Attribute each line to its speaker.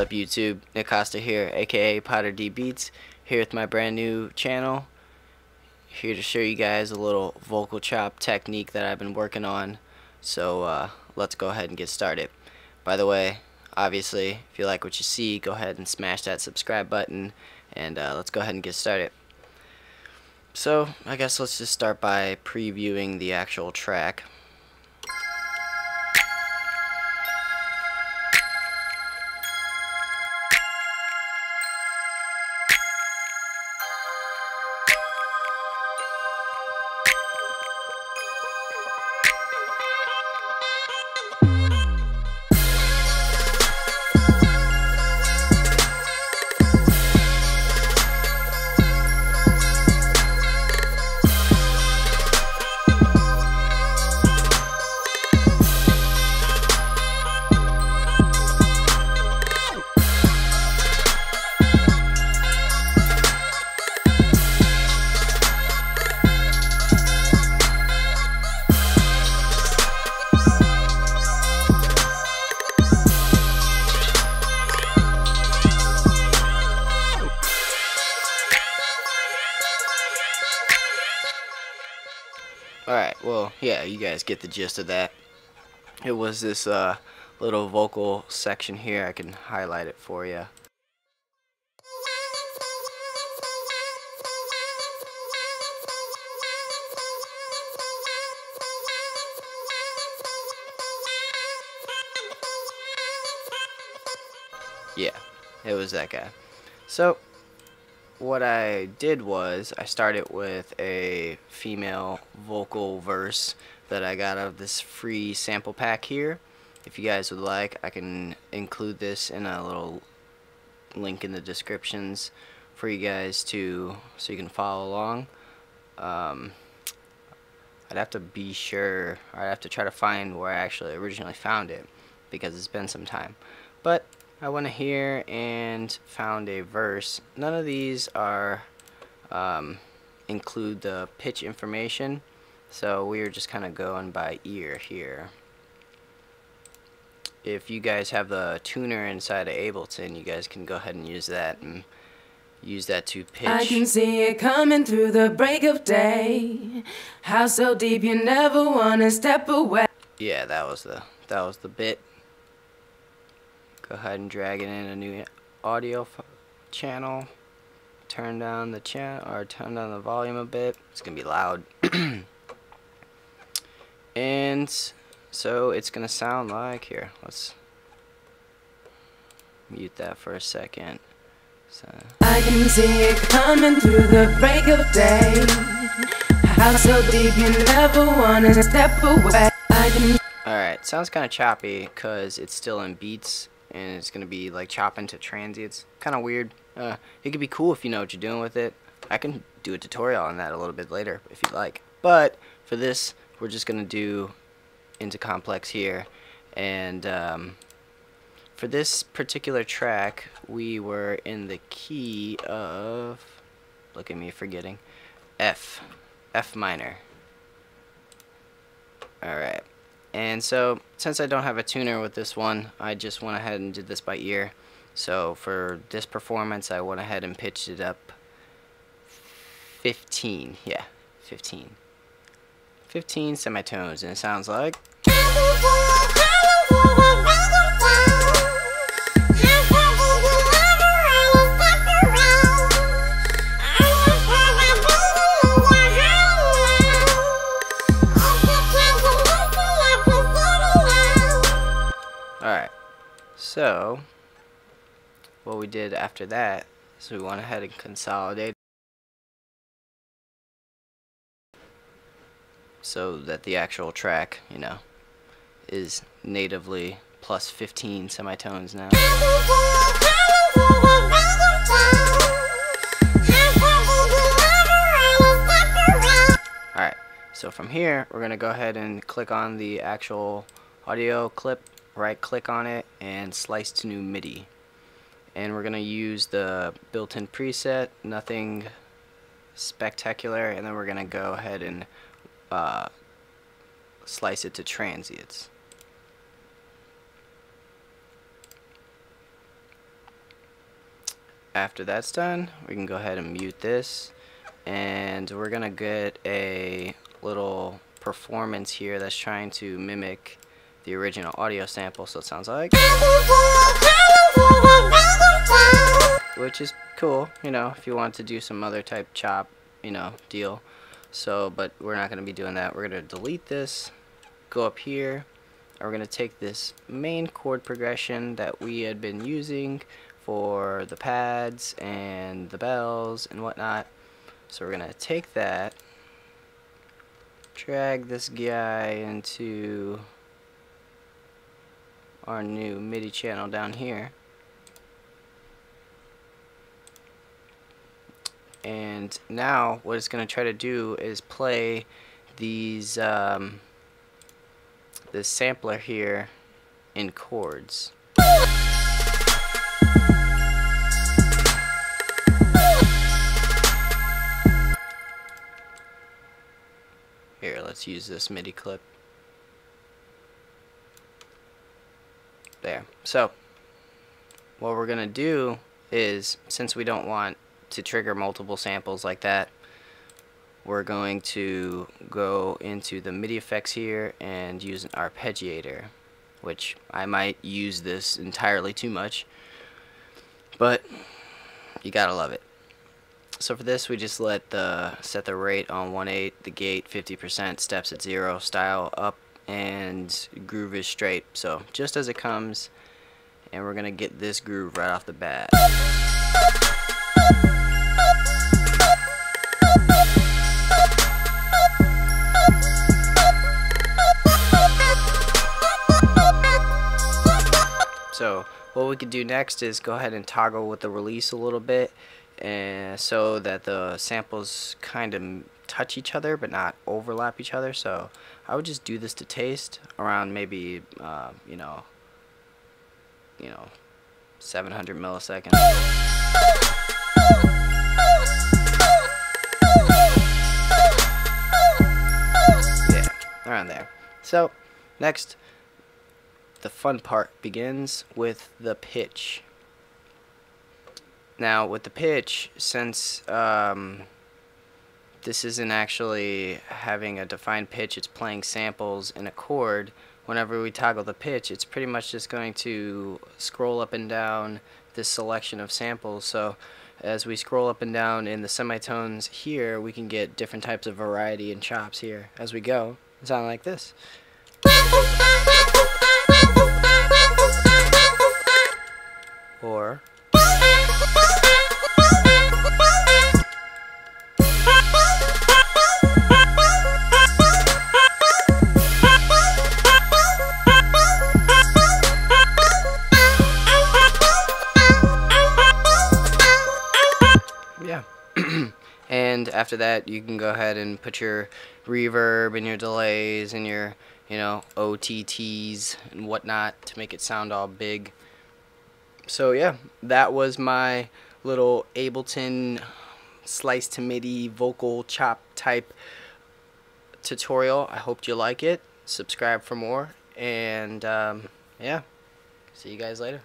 Speaker 1: up YouTube? Nick Costa here, aka Potter D Beats, here with my brand new channel. Here to show you guys a little vocal chop technique that I've been working on. So let's go ahead and get started. By the way, obviously, if you like what you see, go ahead and smash that subscribe button, and let's go ahead and get started. So I guess let's just start by previewing the actual track. Alright, well, yeah, you guys get the gist of that. It was this little vocal section here. I can highlight it for you. Yeah, it was that guy. So what I did was I started with a female vocal verse that I got out of this free sample pack here. If you guys would like, I can include this in a little link in the descriptions for you guys so you can follow along. I'd have to be sure, or I'd have to try to find where I actually originally found it because it's been some time. But I went here and found a verse. None of these are include the pitch information, so we are just kind of going by ear here. If you guys have the tuner inside of Ableton, you guys can go ahead and use that to pitch.
Speaker 2: I can see it coming through the break of day. How so deep you never wanna step away.
Speaker 1: Yeah, that was the bit. Go ahead and drag it in a new audio channel. Turn down the volume a bit. It's gonna be loud. And so it's gonna sound like, here, let's mute that for a second. So
Speaker 2: I can see it coming through the break of day. How so deep you never wanna step away.
Speaker 1: Alright, sounds kinda choppy because it's still in beats. And it's gonna be like chopping to transients. Kind of weird. It could be cool if you know what you're doing with it. I can do a tutorial on that a little bit later if you'd like. But for this, we're just gonna do into complex here. And for this particular track, we were in the key of, look at me forgetting, F minor. Alright. And so, since I don't have a tuner with this one, I just went ahead and did this by ear. So for this performance, I went ahead and pitched it up 15. Yeah, 15. 15 semitones, and it sounds like. Alright, so what we did after that is we went ahead and consolidated so that the actual track, you know, is natively plus 15 semitones now. Alright, so from here we're going to go ahead and click on the actual audio clip, right click on it and slice to new Midi, and we're going to use the built-in preset, nothing spectacular, and then we're going to go ahead and slice it to transients. after that's done, we can go ahead and mute this, and we're gonna get a little performance here that's trying to mimic the original audio sample, so it sounds like, which is cool, you know, if you want to do some other type chop, you know, deal. So, but we're not going to be doing that. We're going to delete this, go up here, and we're going to take this main chord progression that we had been using for the pads and the bells and whatnot. So we're going to take that, drag this guy into our new MIDI channel down here, and now what it's going to try to do is play these this sampler here in chords. Here, let's use this MIDI clip. There. So what we're gonna do is, since we don't want to trigger multiple samples like that, we're going to go into the MIDI effects here and use an arpeggiator, which I might use this entirely too much, but you gotta love it. So for this, we just set the rate on 1/8, the gate 50%, steps at 0, style up, and groove is straight, so just as it comes, and we're gonna get this groove right off the bat. So what we could do next is go ahead and toggle with the release a little bit, and so that the samples kind of touch each other but not overlap each other. So I would just do this to taste around maybe you know 700 milliseconds. Yeah, around there. So next, the fun part begins with the pitch. Now with the pitch, since this isn't actually having a defined pitch, it's playing samples in a chord, whenever we toggle the pitch, it's pretty much just going to scroll up and down this selection of samples. So as we scroll up and down in the semitones here, we can get different types of variety and chops here as we go. It sounds like this. Or yeah. And after that, you can go ahead and put your reverb and your delays and your, OTTs and whatnot to make it sound all big. So yeah, that was my little Ableton slice to MIDI vocal chop type tutorial. I hope you like it. Subscribe for more, and yeah, see you guys later.